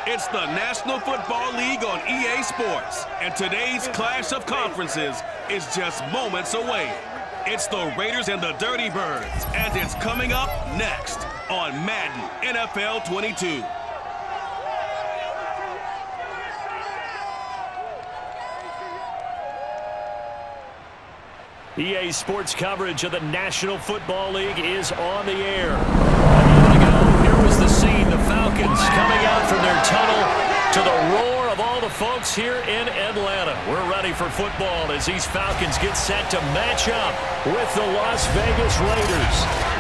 It's the National Football League on EA Sports, and today's clash of conferences is just moments away. It's the Raiders and the Dirty Birds, and it's coming up next on Madden NFL 22. EA Sports coverage of the National Football League is on the air. A minute ago, here was the scene. The Falcons coming out from their tunnel to the roar of all the folks here in Atlanta. We're ready for football as these Falcons get set to match up with the Las Vegas Raiders.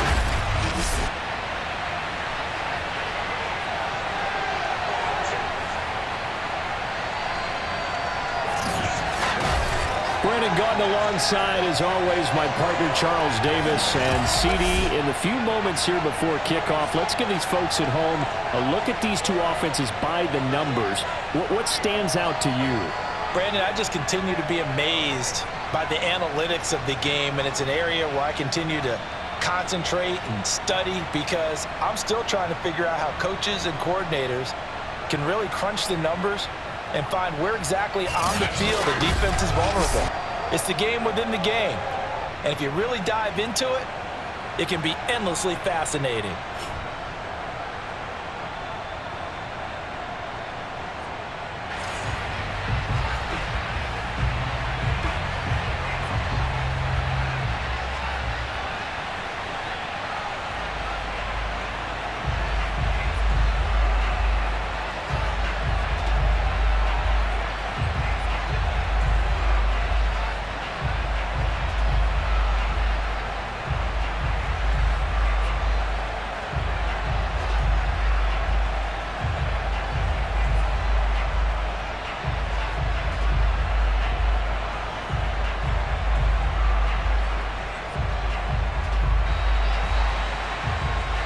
Gotten alongside, as always, my partner Charles Davis. And CD, in the few moments here before kickoff, let's give these folks at home a look at these two offenses by the numbers. What stands out to you? Brandon, I just continue to be amazed by the analytics of the game, and it's an area where I continue to concentrate and study because I'm still trying to figure out how coaches and coordinators can really crunch the numbers and find where exactly on the field the defense is vulnerable. It's the game within the game. And if you really dive into it, it can be endlessly fascinating.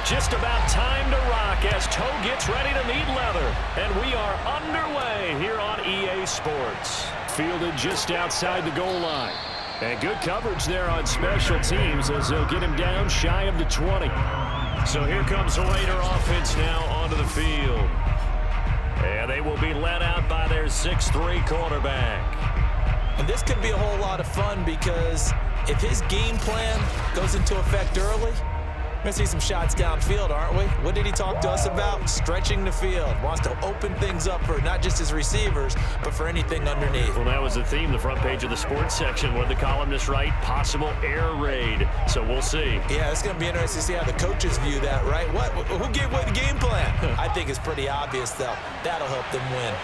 Just about time to rock as toe gets ready to meet leather. And we are underway here on EA Sports. Fielded just outside the goal line. And good coverage there on special teams as they'll get him down shy of the 20. So here comes the Raider offense now onto the field. And they will be led out by their 6'3" quarterback. And this could be a whole lot of fun because if his game plan goes into effect early, we're going to see some shots downfield, aren't we? What did he talk to us about? Stretching the field. Wants to open things up for not just his receivers, but for anything underneath. Well, that was the theme, the front page of the sports section. What did the columnist write? Possible air raid. So we'll see. Yeah, it's going to be interesting to see how the coaches view that, right? Who gave away the game plan? I think it's pretty obvious, though. That'll help them win.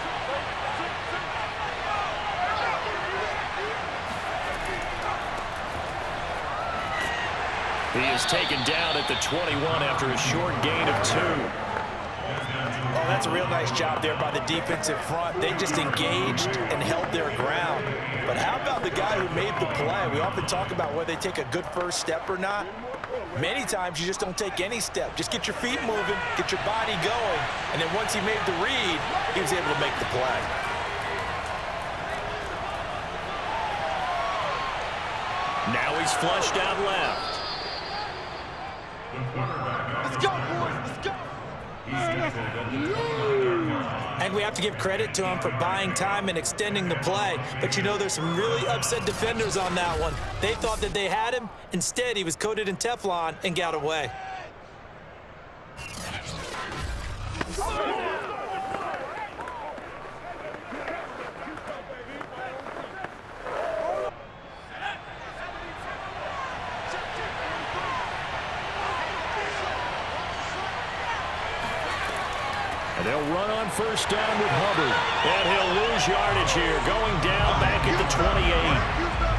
He is taken down at the 21 after a short gain of 2. Oh, that's a real nice job there by the defensive front. They just engaged and held their ground. But how about the guy who made the play? We often talk about whether they take a good first step or not. Many times you just don't take any step. Just get your feet moving, get your body going, and then once he made the read, he was able to make the play. Now he's flushed out left. Let's go, boys. Let's go. And we have to give credit to him for buying time and extending the play. But you know, there's some really upset defenders on that one. They thought that they had him. Instead, he was coated in Teflon and got away. And they'll run on first down with Hubbard. And he'll lose yardage here, going down back at the 28.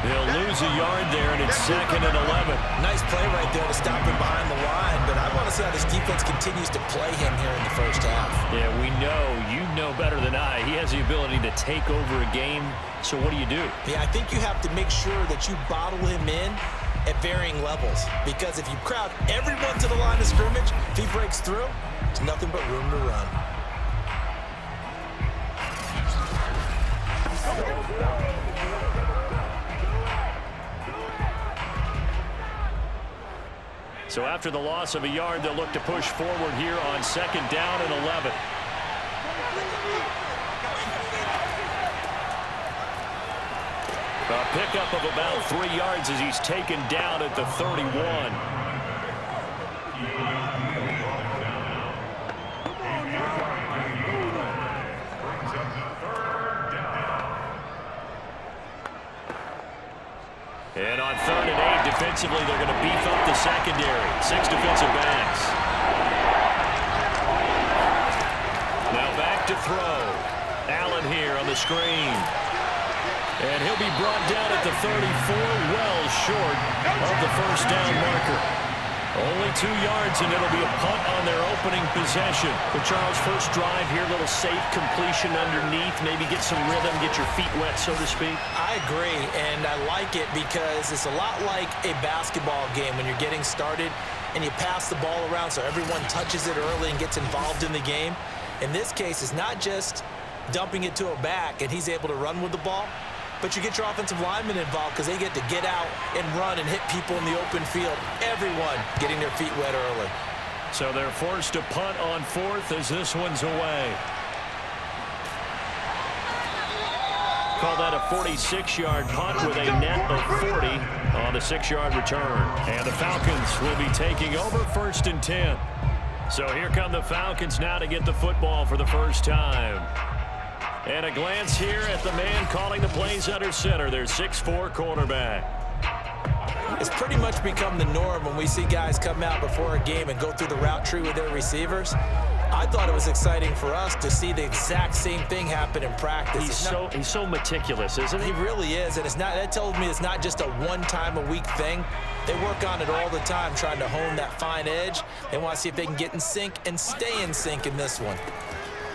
They'll lose a yard there, and it's 2nd and 11. Nice play right there to stop him behind the line, but I want to see how this defense continues to play him here in the first half. Yeah, we know, you know better than I, he has the ability to take over a game, so what do you do? Yeah, I think you have to make sure that you bottle him in at varying levels, because if you crowd everyone to the line of scrimmage, if he breaks through, it's nothing but room to run. So after the loss of a yard, they'll look to push forward here on 2nd down and 11. A pickup of about 3 yards as he's taken down at the 31. And on 3rd and 8, defensively, they're going to beef up the secondary. 6 defensive backs. Now back to throw. Allen here on the screen. And he'll be brought down at the 34, well short of the first down marker. Only 2 yards, and it'll be a punt on their opening possession. But Charles, first drive here, little safe completion underneath. Maybe get some rhythm, get your feet wet, so to speak. I agree, and I like it because it's a lot like a basketball game when you're getting started and you pass the ball around so everyone touches it early and gets involved in the game. In this case, it's not just dumping it to a back and he's able to run with the ball, but you get your offensive linemen involved because they get to get out and run and hit people in the open field. Everyone getting their feet wet early. So they're forced to punt on 4th as this one's away. Call that a 46-yard punt with a net of 40 on the 6-yard return. And the Falcons will be taking over 1st and 10. So here come the Falcons now to get the football for the first time. And a glance here at the man calling the plays under center, their 6'4" quarterback. It's pretty much become the norm when we see guys come out before a game and go through the route tree with their receivers. I thought it was exciting for us to see the exact same thing happen in practice. He's so meticulous, isn't he? He really is, and that tells me it's not just a one-time-a-week thing. They work on it all the time, trying to hone that fine edge. They want to see if they can get in sync and stay in sync in this one.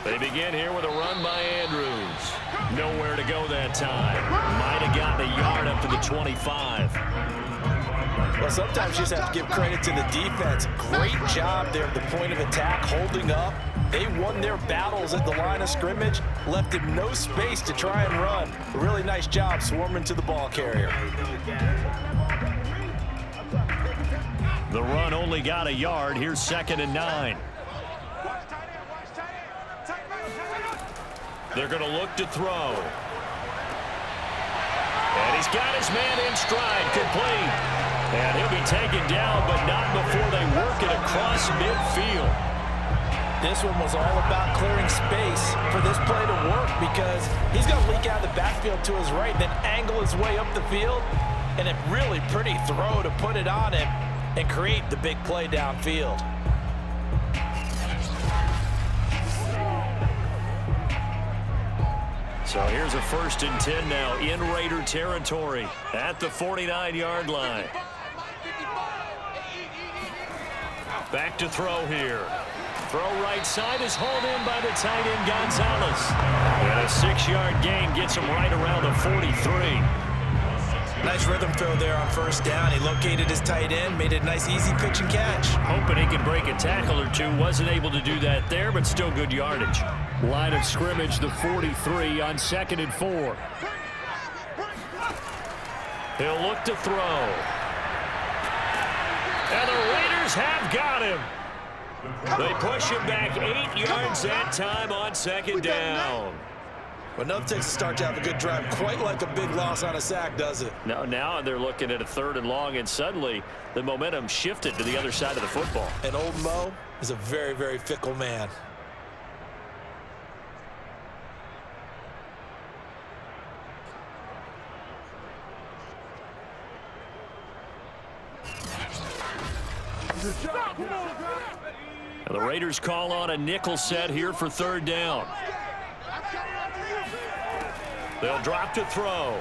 They begin here with a run by Andrews. Nowhere to go that time. Might have gotten a yard up to the 25. Well, sometimes you just have to give credit to the defense. Great job there at the point of attack, holding up. They won their battles at the line of scrimmage, left him no space to try and run. A really nice job swarming to the ball carrier. The run only got a yard. Here's 2nd and 9. They're going to look to throw. And he's got his man in stride, complete. And he'll be taken down, but not before they work it across midfield. This one was all about clearing space for this play to work because he's going to leak out of the backfield to his right, then angle his way up the field. And a really pretty throw to put it on him and create the big play downfield. So here's a 1st and 10 now in Raider territory at the 49-yard line. Back to throw here. Throw right side is hauled in by the tight end Gonzalez. And a 6-yard gain gets him right around the 43. Nice rhythm throw there on 1st down. He located his tight end, made it a nice easy pitch and catch. Hoping he could break a tackle or two. Wasn't able to do that there, but still good yardage. Line of scrimmage, the 43 on 2nd and 4. He'll look to throw. And the Raiders have got him. They push him back 8 yards that time on 2nd down. Well, nothing takes a start to have a good drive quite like a big loss on a sack, does it? No, now they're looking at a 3rd and long, and suddenly the momentum shifted to the other side of the football. And old Mo is a very, very fickle man. And the Raiders call on a nickel set here for 3rd down. They'll drop to throw.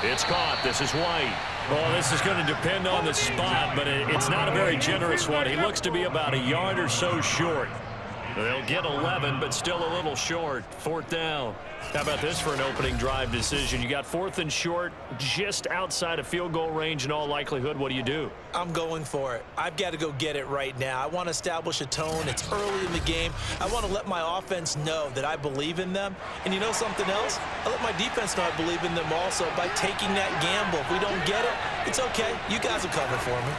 It's caught. This is White. Well, this is going to depend on the spot, but it's not a very generous one. He looks to be about a yard or so short. They'll get 11, but still a little short. 4th down. How about this for an opening drive decision? You got 4th and short, just outside of field goal range in all likelihood. What do you do? I'm going for it. I've got to go get it right now. I want to establish a tone. It's early in the game. I want to let my offense know that I believe in them. And you know something else? I let my defense know I believe in them also by taking that gamble. If we don't get it, it's okay. You guys will cover for me.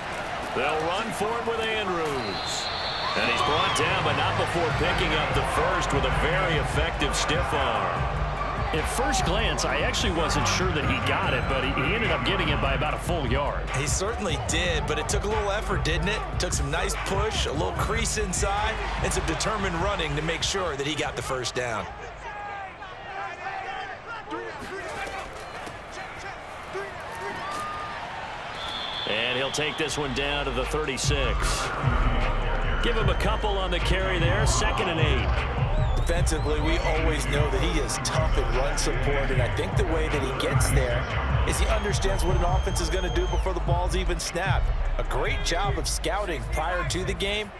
They'll run for it with Andrews. And he's brought it down, but not before picking up the first with a very effective stiff arm. At first glance, I actually wasn't sure that he got it, but he ended up getting it by about a full yard. He certainly did, but it took a little effort, didn't it? Took some nice push, a little crease inside, and some determined running to make sure that he got the first down. And he'll take this one down to the 36. Give him a couple on the carry there, 2nd and 8. Defensively, we always know that he is tough in run support, and I think the way that he gets there is he understands what an offense is going to do before the ball's even snapped. A great job of scouting prior to the game,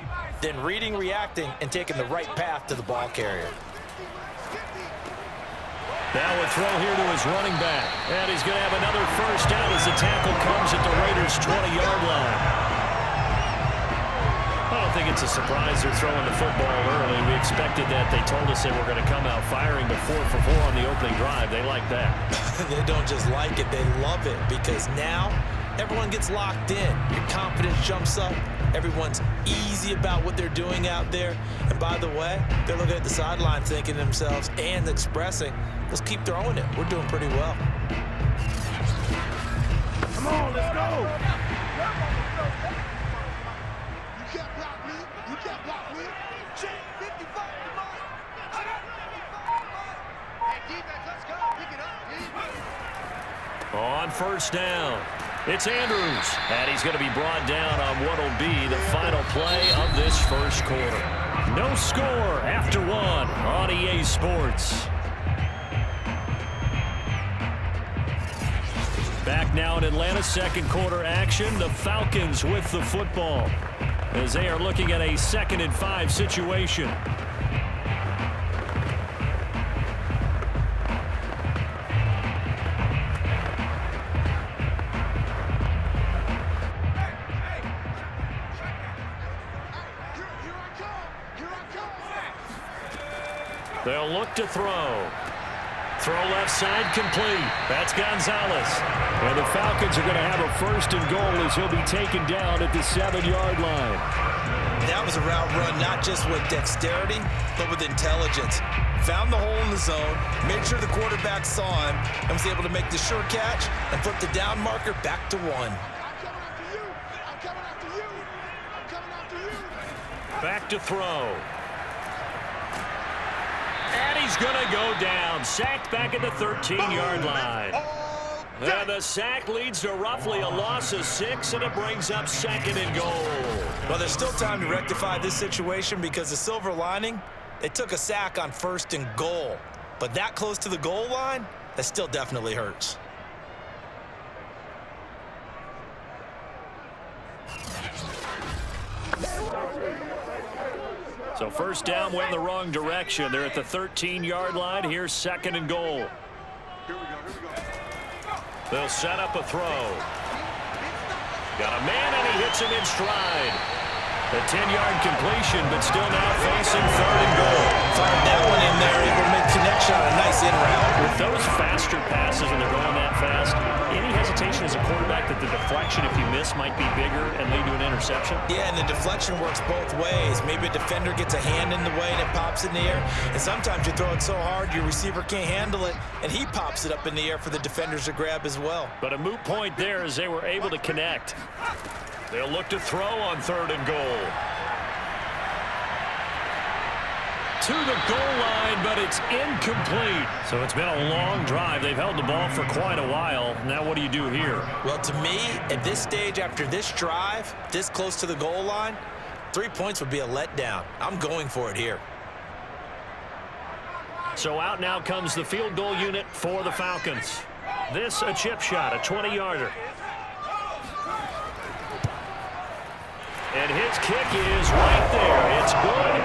then reading, reacting, and taking the right path to the ball carrier. Now a throw here to his running back, and he's going to have another first down as the tackle comes at the Raiders' 20-yard line. I don't think it's a surprise they're throwing the football early. We expected that. They told us they were going to come out firing the 4 for 4 on the opening drive. They like that. They don't just like it, they love it, because now everyone gets locked in. Your confidence jumps up. Everyone's easy about what they're doing out there. And by the way, they're looking at the sideline thinking to themselves and expressing, let's keep throwing it. We're doing pretty well. Come on, let's go. On first down, it's Andrews, and he's going to be brought down on what will be the final play of this first quarter. No score after 1 on EA Sports. Back now in Atlanta, second quarter action. The Falcons with the football as they are looking at a 2nd and 5 situation. They'll look to throw. Throw left side complete. That's Gonzalez. And the Falcons are going to have a 1st and goal as he'll be taken down at the 7-yard line. That was a route run not just with dexterity, but with intelligence. Found the hole in the zone, made sure the quarterback saw him, and was able to make the sure catch and flip the down marker back to 1. Back to throw. And he's going to go down. Sacked back at the 13-yard line. And the sack leads to roughly a loss of 6, and it brings up 2nd and goal. Well, there's still time to rectify this situation because the silver lining, they took a sack on 1st and goal. But that close to the goal line, that still definitely hurts. So first down went in the wrong direction. They're at the 13-yard line. Here's 2nd and goal. They'll set up a throw. Got a man, and he hits him in stride. A 10-yard completion, but still now facing 3rd and goal. Fired that one in there, able to make connection on a nice in route. With those faster passes when they're going that fast, any hesitation as a quarterback that the deflection, if you miss, might be bigger and lead to an interception? Yeah, and the deflection works both ways. Maybe a defender gets a hand in the way and it pops in the air. And sometimes you throw it so hard your receiver can't handle it, and he pops it up in the air for the defenders to grab as well. But a moot point there as they were able to connect. They'll look to throw on 3rd and goal. To the goal line, but it's incomplete. So it's been a long drive. They've held the ball for quite a while. Now what do you do here? Well, to me, at this stage, after this drive, this close to the goal line, 3 points would be a letdown. I'm going for it here. So out now comes the field goal unit for the Falcons. This a chip shot, a 20-yarder. And his kick is right there. It's good.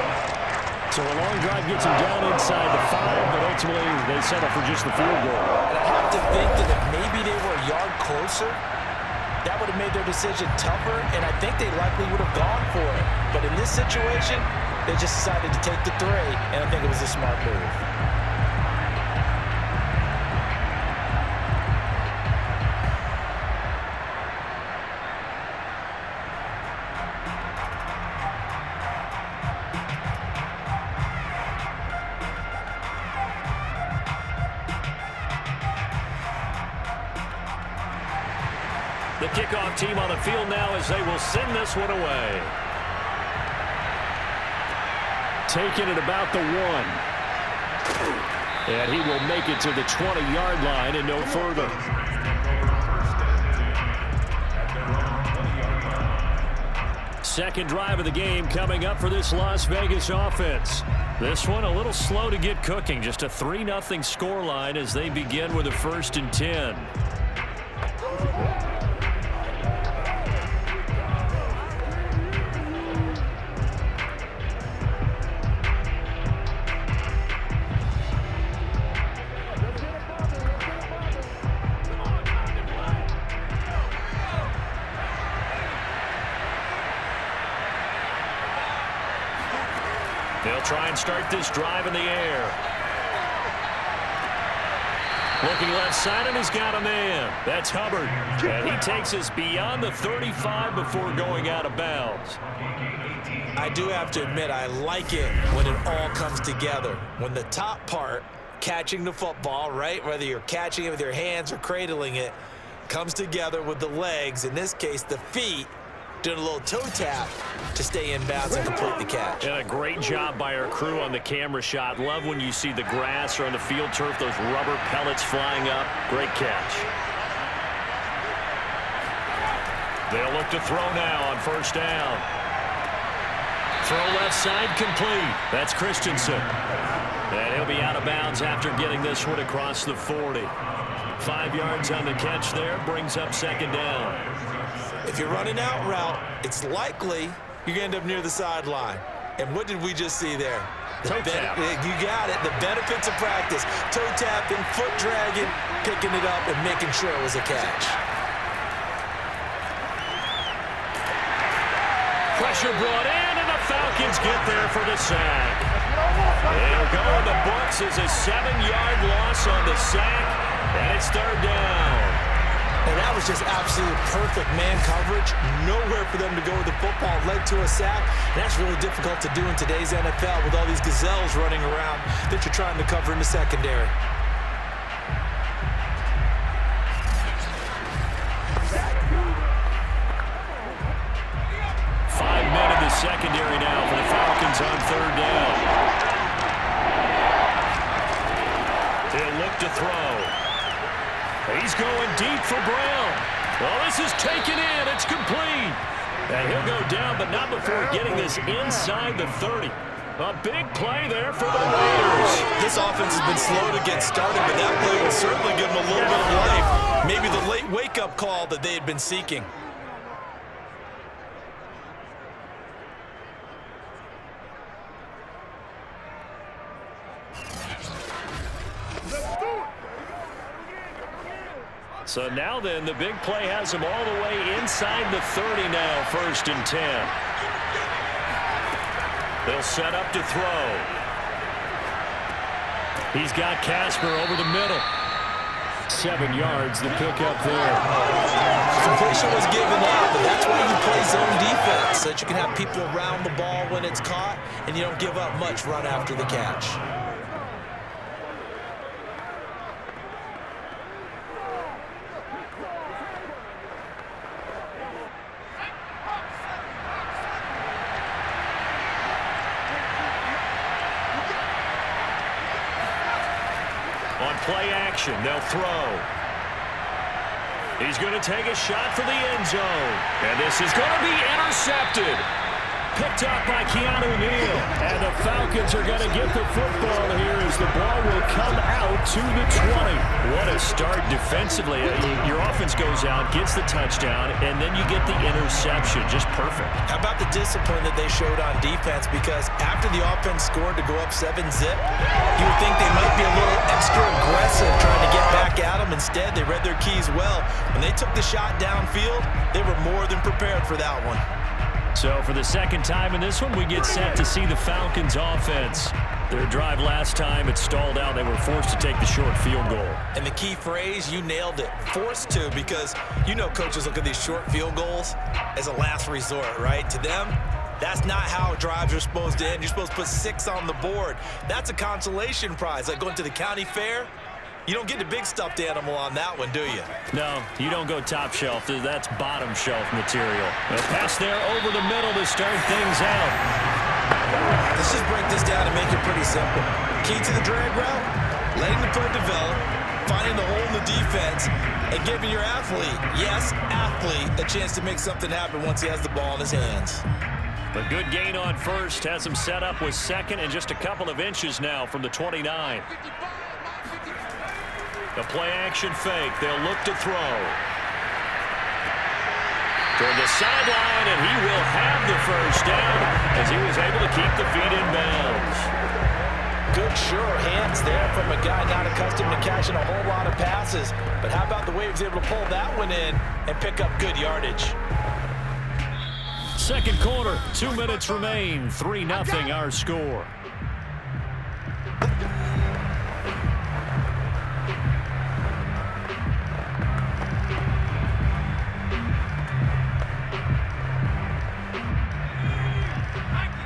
So a long drive gets him down inside the 5, but ultimately they settle for just the field goal. And I have to think that if maybe they were a yard closer, that would have made their decision tougher, and I think they likely would have gone for it. But in this situation, they just decided to take the 3, and I think it was a smart move. The kickoff team on the field now as they will send this one away. Taking it about the 1. And he will make it to the 20-yard line and no further. Second drive of the game coming up for this Las Vegas offense. This one a little slow to get cooking. Just a 3-0 scoreline as they begin with a 1st and 10. They'll try and start this drive in the air. Looking left side, and he's got a man. That's Hubbard. And he takes us beyond the 35 before going out of bounds. I do have to admit, I like it when it all comes together. When the top part, catching the football, right, whether you're catching it with your hands or cradling it, comes together with the legs, in this case the feet, doing a little toe tap to stay in bounds and complete the catch. And a great job by our crew on the camera shot. Love when you see the grass or on the field turf, those rubber pellets flying up. Great catch. They'll look to throw now on 1st down. Throw left side complete. That's Christensen. And he'll be out of bounds after getting this one across the 40. 5 yards on the catch there, brings up 2nd down. If you're running out route, it's likely you're going to end up near the sideline. And what did we just see there? Toe tap. You got it. The benefits of practice. Toe tapping, foot dragging, picking it up, and making sure it was a catch. Pressure brought in, and the Falcons get there for the sack. They'll go in the books as a 7-yard loss on the sack, and it's 3rd down. And that was just absolute perfect man coverage. Nowhere for them to go with the football. Led to a sack. And that's really difficult to do in today's NFL with all these gazelles running around that you're trying to cover in the secondary. 5 men in the secondary now for the Falcons on 3rd down. They'll look to throw. He's going deep for Brown. Well, this is taken in. It's complete. And he'll go down, but not before getting this inside the 30. A big play there for the Raiders. This offense has been slow to get started, but that play will certainly give them a little bit of life. Maybe the late wake-up call that they had been seeking. So now then, the big play has him all the way inside the 30 now, 1st and 10. They'll set up to throw. He's got Casper over the middle. 7 yards, the pickup there. Completion was given up, but that's why you play zone defense, so that you can have people around the ball when it's caught, and you don't give up much run after the catch. On play action, they'll throw. He's going to take a shot for the end zone. And this is going to be intercepted. Picked up by Keanu Neal. And the Falcons are going to get the football here as the ball will come out to the 20. What a start defensively. Your offense goes out, gets the touchdown, and then you get the interception. Just perfect. How about the discipline that they showed on defense? Because after the offense scored to go up 7-0, you would think they might be a little extra aggressive trying to get back at them. Instead, they read their keys well. When they took the shot downfield, they were more than prepared for that one. So for the second time in this one, we get set to see the Falcons offense. Their drive last time, it stalled out. They were forced to take the short field goal. And the key phrase, you nailed it. Forced to, because you know coaches look at these short field goals as a last resort, right? To them, that's not how drives are supposed to end. You're supposed to put 6 on the board. That's a consolation prize, like going to the county fair. You don't get the big stuffed animal on that one, do you? No, you don't go top shelf. That's bottom shelf material. A pass there over the middle to start things out. Let's just break this down and make it pretty simple. Key to the drag route, letting the play develop, finding the hole in the defense, and giving your athlete, yes, athlete, a chance to make something happen once he has the ball in his hands. A good gain on first has him set up with second and just a couple of inches now from the 29. The play-action fake. They'll look to throw. Toward the sideline, and he will have the first down as he was able to keep the feet in bounds. Good, sure hands there from a guy not accustomed to catching a whole lot of passes. But how about the way he was able to pull that one in and pick up good yardage? Second quarter, 2 minutes remain. 3-0 our score.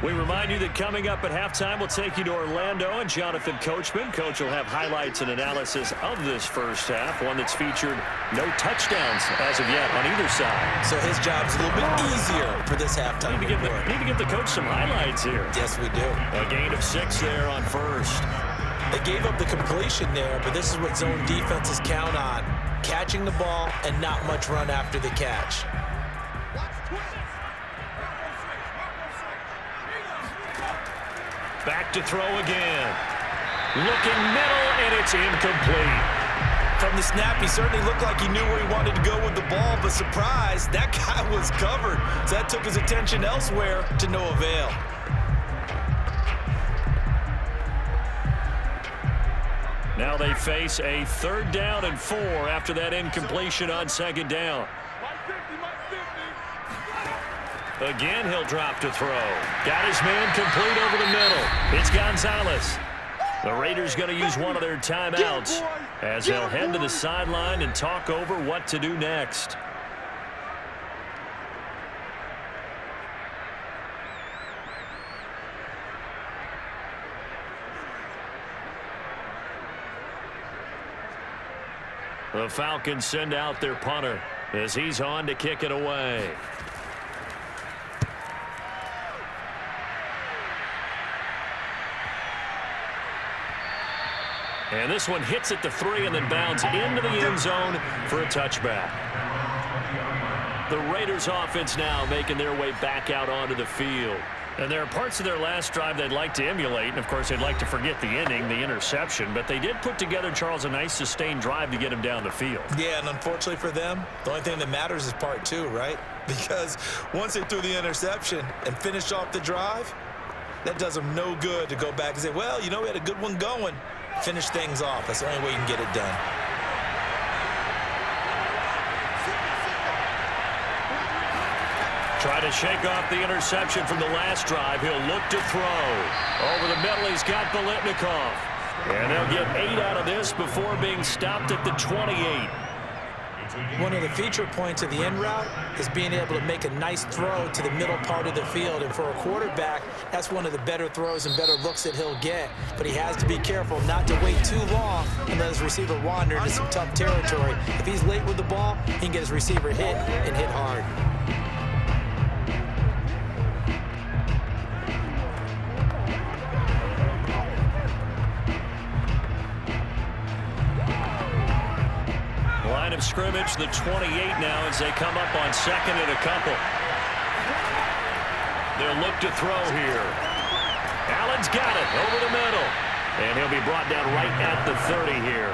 We remind you that coming up at halftime, we'll take you to Orlando and Jonathan Coachman. Coach will have highlights and analysis of this first half, one that's featured no touchdowns as of yet on either side. So his job's a little bit easier for this halftime. Need to give the coach some highlights here. Yes, we do. A gain of 6 there on first. They gave up the completion there, but this is what zone defenses count on. Catching the ball and not much run after the catch. Back to throw again. Looking middle, and it's incomplete. From the snap, he certainly looked like he knew where he wanted to go with the ball, but surprise, that guy was covered. So that took his attention elsewhere to no avail. Now they face a 3rd down and 4 after that incompletion on 2nd down. Again, he'll drop to throw. Got his man complete over the middle. It's Gonzalez. The Raiders going to use one of their timeouts as they'll head to the sideline and talk over what to do next. The Falcons send out their punter as he's on to kick it away. And this one hits at the 3 and then bounds into the end zone for a touchback. The Raiders offense now making their way back out onto the field. And there are parts of their last drive they'd like to emulate. And, of course, they'd like to forget the ending, the interception. But they did put together, Charles, a nice sustained drive to get him down the field. Yeah, and unfortunately for them, the only thing that matters is part 2, right? Because once they threw the interception and finished off the drive, that does them no good to go back and say, well, you know, we had a good one going. Finish things off. That's the only way you can get it done. Try to shake off the interception from the last drive. He'll look to throw. Over the middle, he's got Biletnikoff. And they'll get 8 out of this before being stopped at the 28. One of the feature points of the end route is being able to make a nice throw to the middle part of the field. And for a quarterback, that's one of the better throws and better looks that he'll get. But he has to be careful not to wait too long and let his receiver wander into some tough territory. If he's late with the ball, he can get his receiver hit and hit hard. Line of scrimmage, the 28 now as they come up on 2nd and a couple. They'll look to throw here. Allen's got it over the middle. And he'll be brought down right at the 30 here.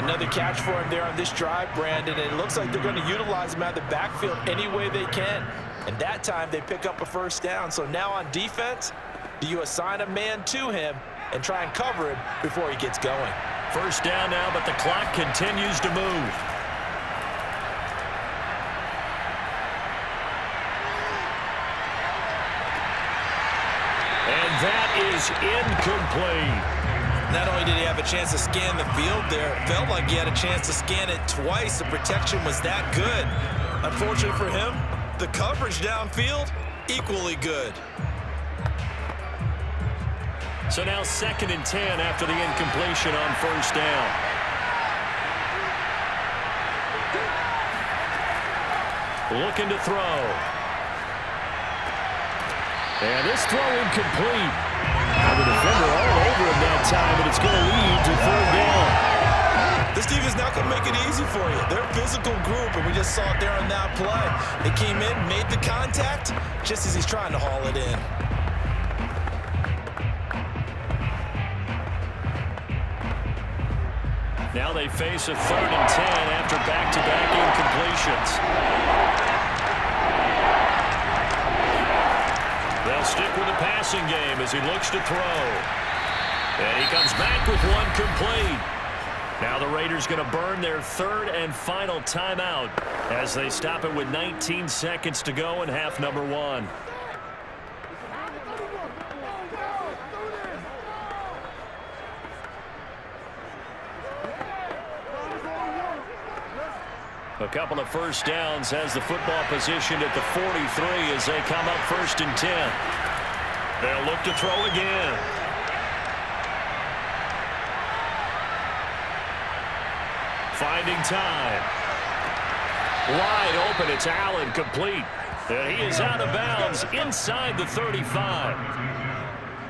Another catch for him there on this drive, Brandon. And it looks like they're going to utilize him out of the backfield any way they can. And that time they pick up a first down. So now on defense, do you assign a man to him and try and cover him before he gets going? First down now, but the clock continues to move. And that is incomplete. Not only did he have a chance to scan the field there, it felt like he had a chance to scan it twice. The protection was that good. Unfortunately for him, the coverage downfield, equally good. So now 2nd and 10 after the incompletion on first down. Looking to throw. And this throw incomplete. Now the defender all over him that time, and it's going to lead to 3rd down. This defense not going to make it easy for you. They're a physical group, and we just saw it there on that play. They came in, made the contact, just as he's trying to haul it in. Now they face a 3rd and 10 after back-to-back incompletions. They'll stick with the passing game as he looks to throw. And he comes back with one complete. Now the Raiders going to burn their 3rd and final timeout as they stop it with 19 seconds to go in half number 1. A couple of first downs has the football positioned at the 43 as they come up 1st and 10. They'll look to throw again. Finding time. Wide open, it's Allen, complete. And he is out of bounds inside the 35.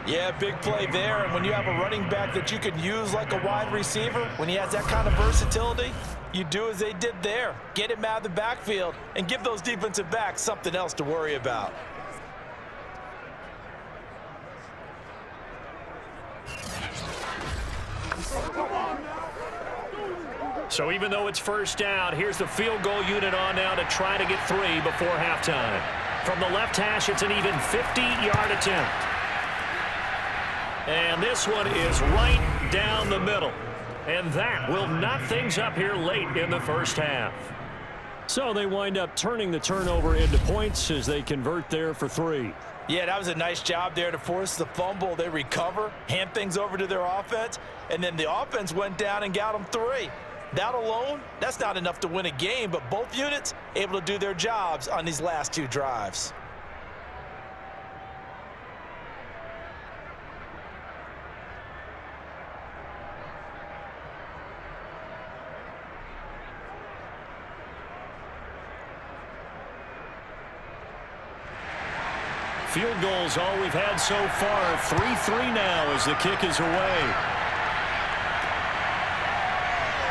Yeah, big play there. And when you have a running back that you can use like a wide receiver, when he has that kind of versatility, you do as they did there. Get him out of the backfield and give those defensive backs something else to worry about. So even though it's 1st down, here's the field goal unit on now to try to get 3 before halftime. From the left hash, it's an even 50-yard attempt. And this one is right down the middle. And that will knock things up here late in the first half. So they wind up turning the turnover into points as they convert there for 3. Yeah, that was a nice job there to force the fumble. They recover, hand things over to their offense, and then the offense went down and got them 3. That alone, that's not enough to win a game, but both units able to do their jobs on these last 2 drives. Field goals all we've had so far. 3-3 now as the kick is away.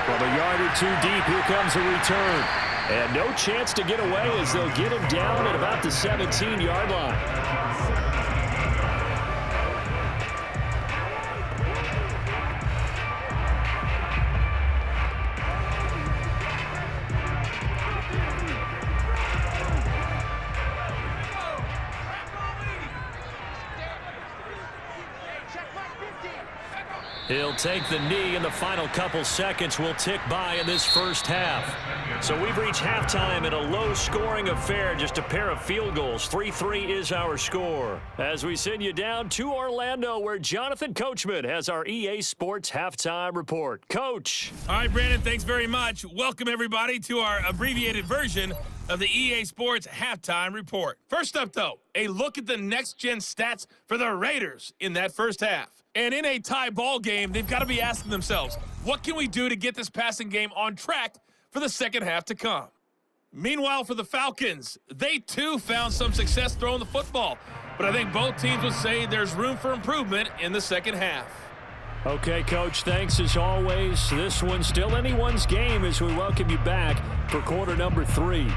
From a yard or 2 deep, here comes a return. And no chance to get away as they'll get him down at about the 17-yard line. He'll take the knee, and the final couple seconds will tick by in this first half. So we've reached halftime in a low-scoring affair, just a pair of field goals. 3-3 is our score. As we send you down to Orlando, where Jonathan Coachman has our EA Sports Halftime Report. Coach. All right, Brandon, thanks very much. Welcome, everybody, to our abbreviated version of the EA Sports Halftime Report. First up, though, a look at the next-gen stats for the Raiders in that first half. And in a tie ball game, they've got to be asking themselves, what can we do to get this passing game on track for the second half to come? Meanwhile, for the Falcons, they too found some success throwing the football. But I think both teams would say there's room for improvement in the second half. Okay, Coach, thanks as always. This one's still anyone's game as we welcome you back for quarter number 3.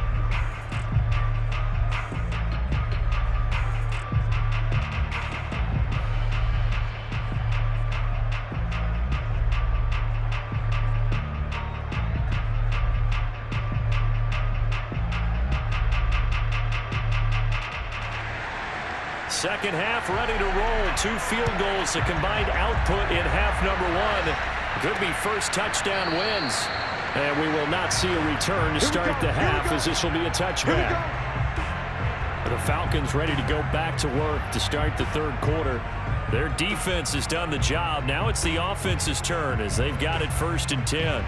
Second half ready to roll. 2 field goals, a combined output in half number 1. Could be first touchdown wins. And we will not see a return to start the half as this will be a touchback. The Falcons ready to go back to work to start the 3rd quarter. Their defense has done the job. Now it's the offense's turn as they've got it 1st and 10.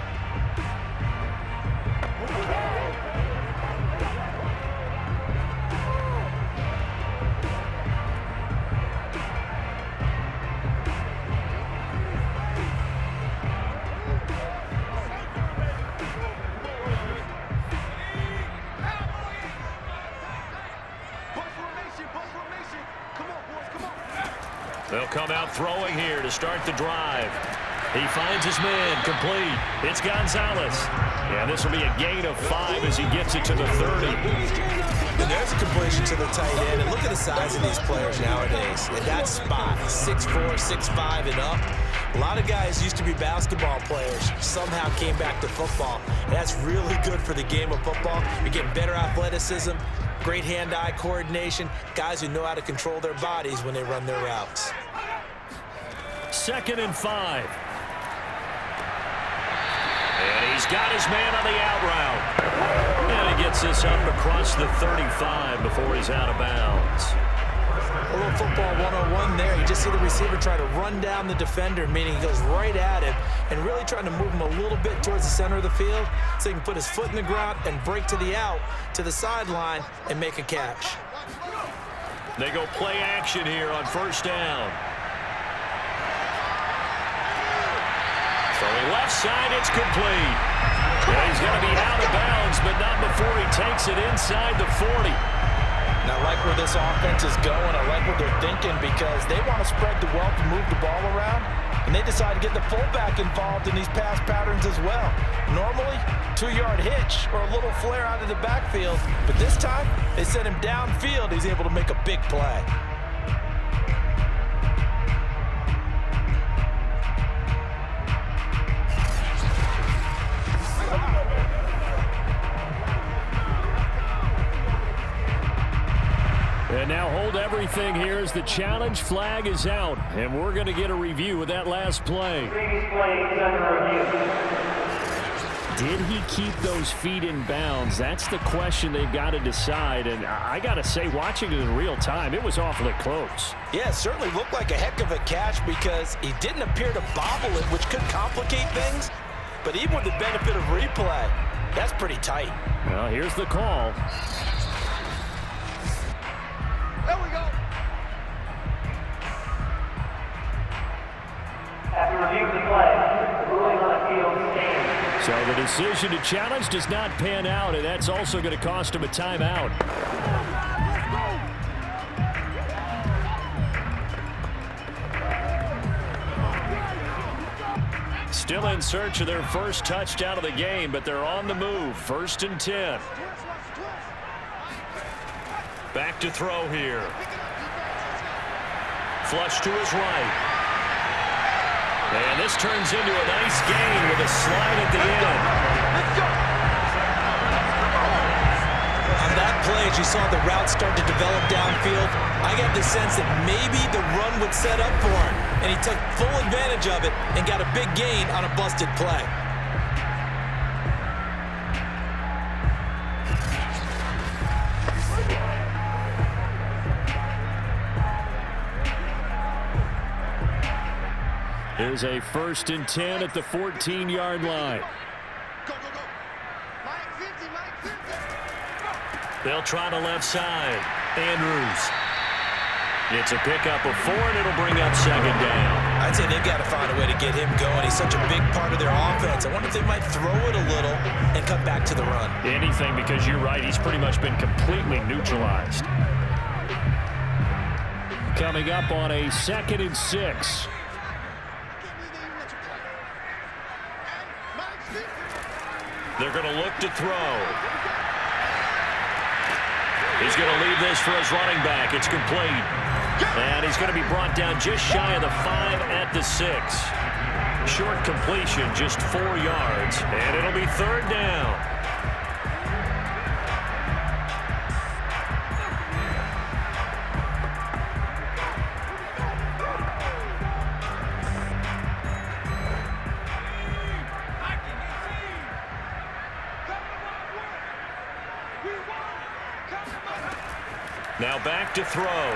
They'll come out throwing here to start the drive. He finds his man, complete. It's Gonzalez. Yeah, this will be a gain of 5 as he gets it to the 30. And there's a completion to the tight end. And look at the size of these players nowadays. In that spot, 6'4", 6'5", and up. A lot of guys used to be basketball players, somehow came back to football. And that's really good for the game of football. You're getting better athleticism, great hand-eye coordination, guys who know how to control their bodies when they run their routes. 2nd and 5. And he's got his man on the out route. And he gets this up across the 35 before he's out of bounds. A little football 101 there. You just see the receiver try to run down the defender, meaning he goes right at him and really trying to move him a little bit towards the center of the field so he can put his foot in the ground and break to the out, to the sideline, and make a catch. They go play action here on 1st down. Throwing left side, it's complete. Yeah, he's going to be out of bounds, but not before he takes it inside the 40. And I like where this offense is going. I like what they're thinking because they want to spread the wealth and move the ball around. And they decide to get the fullback involved in these pass patterns as well. Normally, 2-yard hitch or a little flare out of the backfield. But this time, they sent him downfield. He's able to make a big play. And now hold everything here as the challenge flag is out. And we're going to get a review of that last play. Did he keep those feet in bounds? That's the question they've got to decide. And I got to say, watching it in real time, it was awfully close. Yeah, it certainly looked like a heck of a catch because he didn't appear to bobble it, which could complicate things. But even with the benefit of replay, that's pretty tight. Well, here's the call. There we go. After reviewing the play, the ruling on the field stands. So the decision to challenge does not pan out, and that's also going to cost him a timeout. Still in search of their first touchdown of the game, but they're on the move. 1st and 10. Back to throw here. Flush to his right. And this turns into a nice gain with a slide at the end. On that play, as you saw the route start to develop downfield, I got the sense that maybe the run would set up for him. And he took full advantage of it and got a big gain on a busted play. Here's a 1st and 10 at the 14-yard line. Go, go, go. Mike 50, Mike 50. They'll try to left side. Andrews. It's a pickup of 4, and it'll bring up 2nd down. I'd say they've got to find a way to get him going. He's such a big part of their offense. I wonder if they might throw it a little and come back to the run. Anything, because you're right, he's pretty much been completely neutralized. Coming up on a 2nd and 6. They're going to look to throw. He's going to leave this for his running back. It's complete. And he's going to be brought down just shy of the 5 at the 6. Short completion, just 4 yards. And it'll be 3rd down. Now back to throw.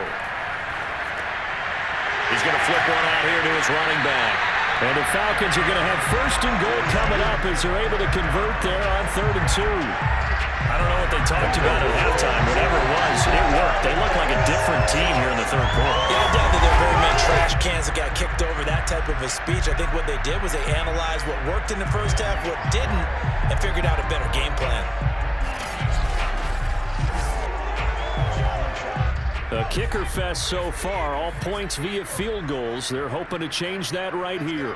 He's going to flip one out here to his running back. And the Falcons are going to have 1st and goal coming up as they're able to convert there on 3rd and 2. I don't know what they talked about at halftime. Whatever it was, it worked. They look like a different team here in the 3rd quarter. Yeah, I doubt that there are very many trash cans that got kicked over, that type of a speech. I think what they did was they analyzed what worked in the first half, what didn't, and figured out a better game plan. A kicker fest so far, all points via field goals. They're hoping to change that right here.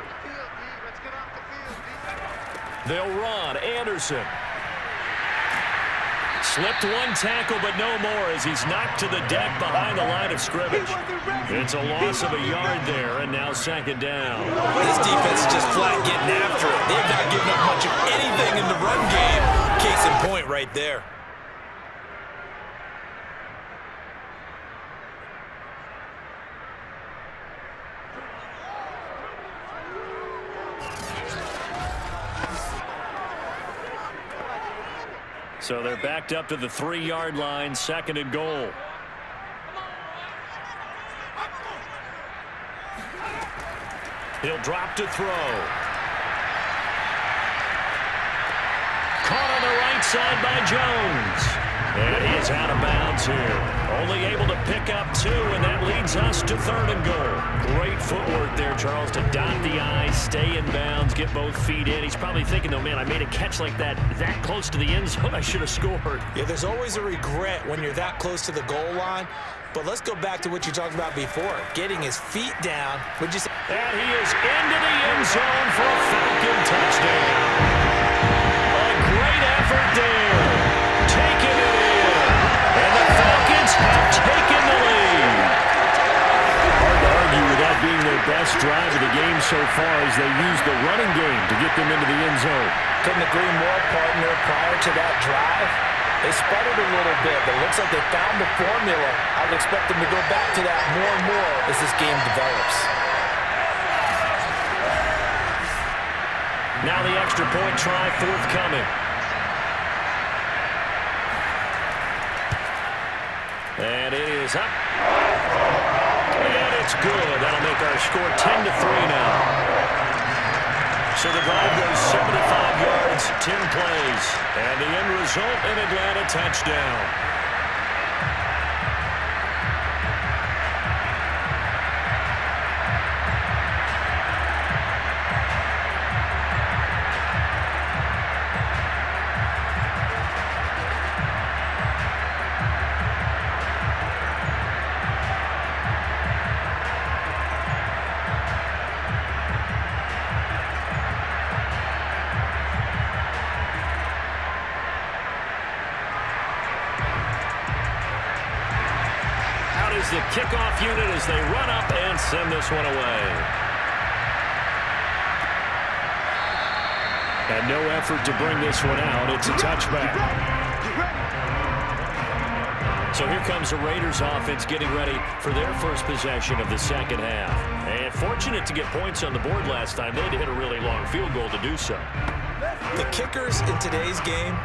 They'll run. Anderson. Slipped one tackle, but no more as he's knocked to the deck behind the line of scrimmage. It's a loss of a yard there, and now second down. This defense is just flat getting after it. They've not given up much of anything in the run game. Case in point right there. So they're backed up to the 3-yard line, second and goal. He'll drop to throw. Caught on the right side by Jones. And he is out of bounds here. Only able to pick up 2, and that leads us to third and goal. Great footwork there, Charles, to dot the I, stay in bounds, get both feet in. He's probably thinking, though, man, I made a catch like that close to the end zone. I should have scored. Yeah, there's always a regret when you're that close to the goal line. But let's go back to what you talked about before, getting his feet down. Would you say? And he is into the end zone for a Falcon touchdown. A great effort there. Taking it in. And the Falcons have taken the lead. Hard to argue with that being their best drive of the game so far as they use the running game to get them into the end zone. Couldn't agree more, partner. Prior to that drive, they sputtered a little bit, but it looks like they found the formula. I would expect them to go back to that more and more as this game develops. Now the extra point try forthcoming. And it is up. And it's good. That'll make our score 10-3 now. So the drive goes 75 yards, 10 plays. And the end result, an Atlanta touchdown. The kickoff unit as they run up and send this one away. And no effort to bring this one out. It's a touchback. So here comes the Raiders offense getting ready for their first possession of the second half. And fortunate to get points on the board last time. They had to hit a really long field goal to do so. The kickers in today's game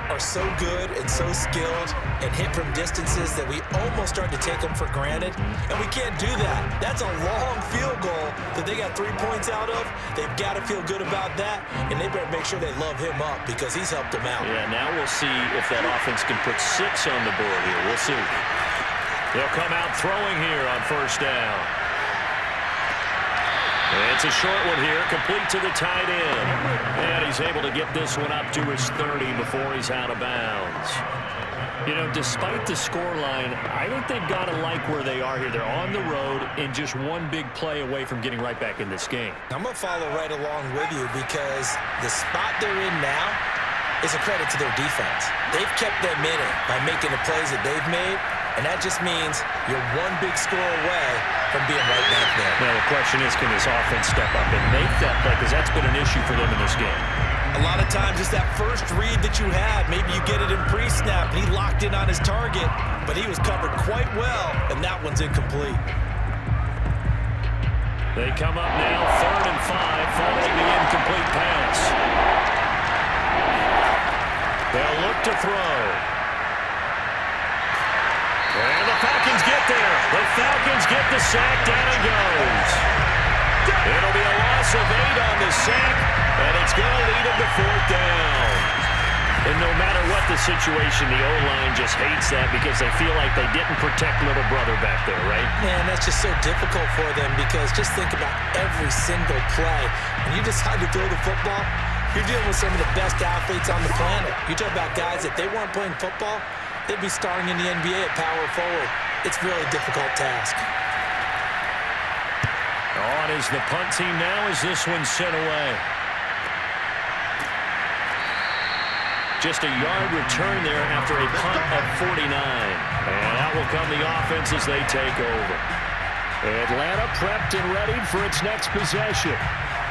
are so good and so skilled and hit from distances that we almost start to take them for granted, and we can't do that. That's a long field goal that they got 3 points out of. They've got to feel good about that, and they better make sure they love him up because he's helped them out. Yeah, now we'll see if that offense can put 6 on the board here. We'll see. They'll come out throwing here on first down. It's a short one here, complete to the tight end. And he's able to get this one up to his 30 before he's out of bounds. You know, despite the scoreline, I think they've got to like where they are here. They're on the road and just one big play away from getting right back in this game. I'm going to follow right along with you because the spot they're in now is a credit to their defense. They've kept them in it by making the plays that they've made, and that just means you're one big score away from being right back there. Now, the question is, can this offense step up and make that play? Because that's been an issue for them in this game. A lot of times, just that first read that you had, maybe you get it in pre-snap, and he locked in on his target, but he was covered quite well, and that one's incomplete. They come up now, 3rd and 5, following the incomplete pass. They'll look to throw. And the Falcons get there. The Falcons get the sack. Down it goes. It'll be a loss of 8 on the sack, and it's going to lead them to 4th down. And no matter what the situation, the O-line just hates that because they feel like they didn't protect little brother back there, right? Man, that's just so difficult for them because just think about every single play. When you decide to throw the football, you're dealing with some of the best athletes on the planet. You talk about guys, if they weren't playing football, they'd be starring in the NBA at power forward. it's a really difficult task. On is the punt team now as this one's sent away. Just a yard return there after a punt of 49. And out will come the offense as they take over. Atlanta prepped and ready for its next possession.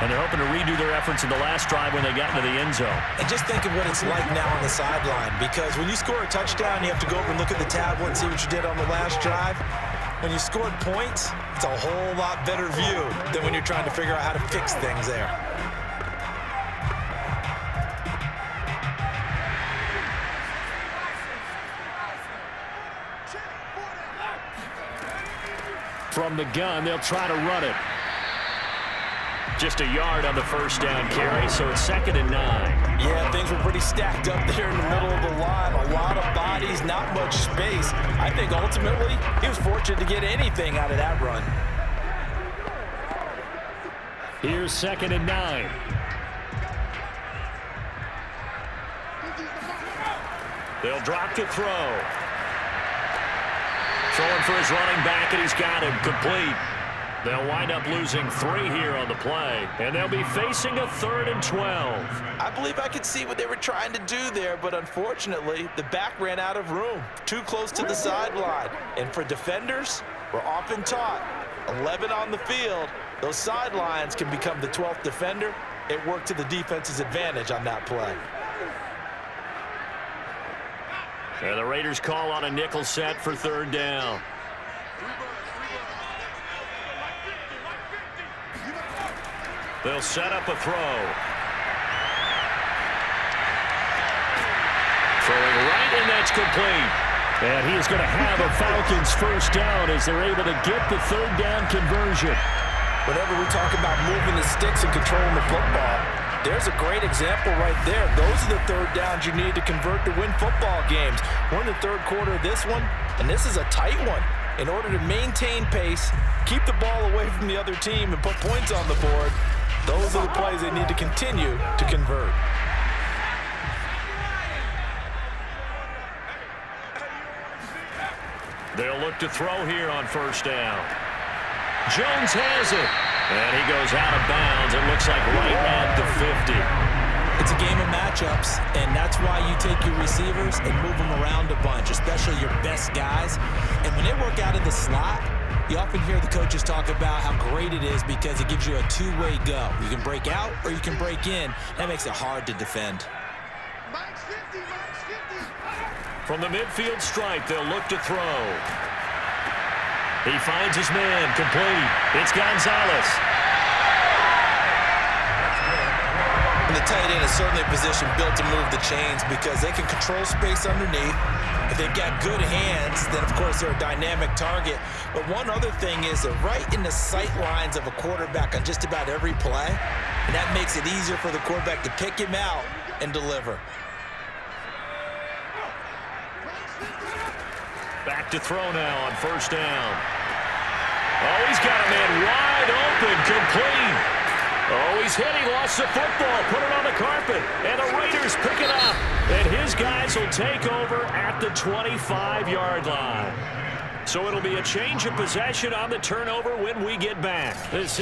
And they're hoping to redo their efforts in the last drive when they got into the end zone. And just think of what it's like now on the sideline, because when you score a touchdown, you have to go over and look at the tablet and see what you did on the last drive. When you scored points, it's a whole lot better view than when you're trying to figure out how to fix things there. From the gun, they'll try to run it. Just a yard on the first down carry, so it's 2nd and 9. Yeah, things were pretty stacked up there in the middle of the line. A lot of bodies, not much space. I think ultimately he was fortunate to get anything out of that run. Here's 2nd and 9. They'll drop to throw. Throwing for his running back, and he's got him complete. They'll wind up losing 3 here on the play, and they'll be facing a 3rd and 12. I believe I could see what they were trying to do there, but unfortunately, the back ran out of room, too close to the sideline. And for defenders, we're often taught, 11 on the field, those sidelines can become the 12th defender. It worked to the defense's advantage on that play. And the Raiders call on a nickel set for 3rd down. They'll set up a throw. Throwing right, and that's complete. And he is going to have a Falcons first down as they're able to get the 3rd down conversion. Whenever we talk about moving the sticks and controlling the football, there's a great example right there. Those are the 3rd downs you need to convert to win football games. We're in the 3rd quarter of this one, and this is a tight one. In order to maintain pace, keep the ball away from the other team, and put points on the board, those are the plays they need to continue to convert. They'll look to throw here on 1st down. Jones has it. And he goes out of bounds. It looks like right at the 50. It's a game of matchups, and that's why you take your receivers and move them around a bunch, especially your best guys. And when they work out of the slot, you often hear the coaches talk about how great it is because it gives you a two-way go. You can break out or you can break in. That makes it hard to defend. Mike's 50, Mike's 50. From the midfield stripe, they'll look to throw. He finds his man, complete. It's Gonzalez. And the tight end is certainly a position built to move the chains because they can control space underneath. If they've got good hands, then, of course, they're a dynamic target. But one other thing is they're right in the sight lines of a quarterback on just about every play, and that makes it easier for the quarterback to pick him out and deliver. Back to throw now on 1st down. Oh, he's got a man wide open, complete. Oh, he's hit. He lost the football, put it on the carpet, and the Raiders pick it up. And his guys will take over at the 25-yard line. So it'll be a change of possession on the turnover when we get back. This is